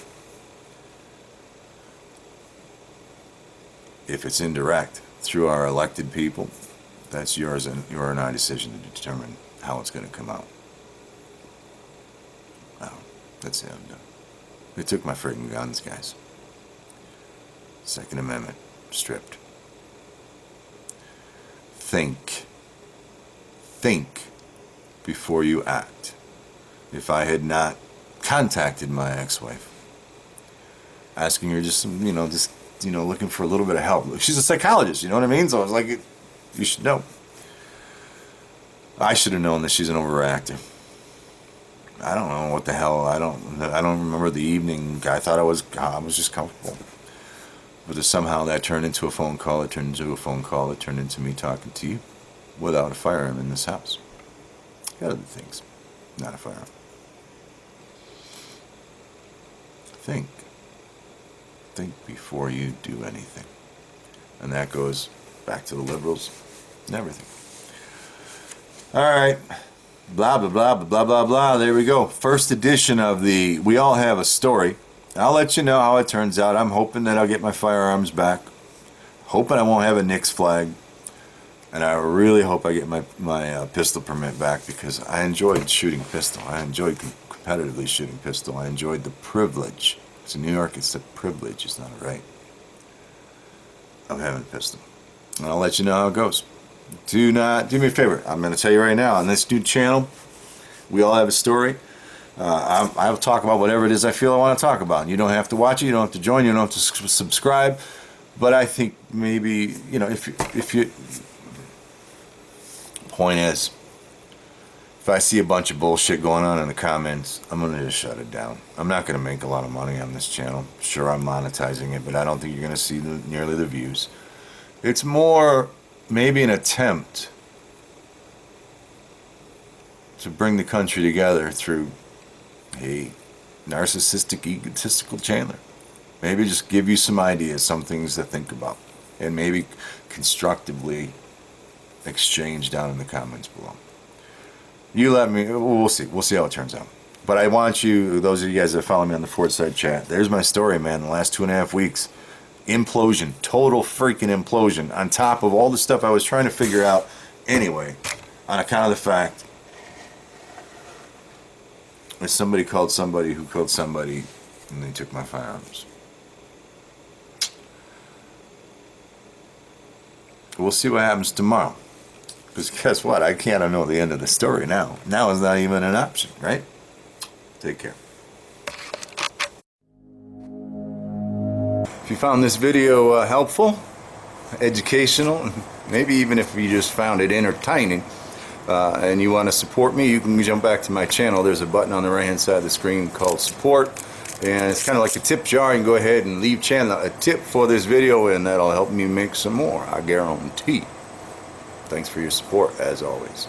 If it's indirect through our elected people, that's yours and your and our decision to determine how it's going to come out. Wow, that's it, I'm done. They took my friggin' guns, guys. Second Amendment stripped. Think before you act. If I had not contacted my ex-wife, asking her just looking for a little bit of help. She's a psychologist, you know what I mean? So I was like, you should know. I should have known that she's an overreactor. I don't know what the hell. I don't remember the evening. I thought I was just comfortable. But somehow that turned into a phone call. It turned into a phone call. It turned into me talking to you without a firearm in this house. Got other things, not a firearm. Think before you do anything. And that goes back to the liberals and everything. Alright. Blah, blah, blah, blah, blah, blah. There we go. First edition of the We All Have a Story. I'll let you know how it turns out. I'm hoping that I'll get my firearms back. Hoping I won't have a NICS flag. And I really hope I get my pistol permit back because I enjoyed shooting pistol. I enjoyed competitively shooting pistol. I enjoyed the privilege. So in New York, it's a privilege, it's not a right, of having a pistol. And I'll let you know how it goes. Do me a favor. I'm going to tell you right now, on this new channel, We All Have a Story. I'll talk about whatever it is I feel I want to talk about. You don't have to watch it, you don't have to join, you don't have to subscribe. But I think maybe, if you... Point is, if I see a bunch of bullshit going on in the comments, I'm going to just shut it down. I'm not going to make a lot of money on this channel. Sure, I'm monetizing it, but I don't think you're going to see nearly the views. It's more maybe an attempt to bring the country together through a narcissistic, egotistical Chandler. Maybe just give you some ideas, some things to think about, and maybe constructively exchange down in the comments below. You let me, we'll see how it turns out. But I want you, those of you guys that follow me on the Fort Side chat, there's my story, man. The last 2.5 weeks, implosion, total freaking implosion, on top of all the stuff I was trying to figure out anyway, on account of the fact that somebody called somebody who killed somebody and they took my firearms. We'll see what happens tomorrow. Because guess what? I can't know the end of the story now. Now is not even an option, right? Take care. If you found this video helpful, educational, maybe even if you just found it entertaining, and you want to support me, you can jump back to my channel. There's a button on the right hand side of the screen called support. And it's kind of like a tip jar. You can go ahead and leave Chandler a tip for this video, and that'll help me make some more, I guarantee. Thanks for your support, as always.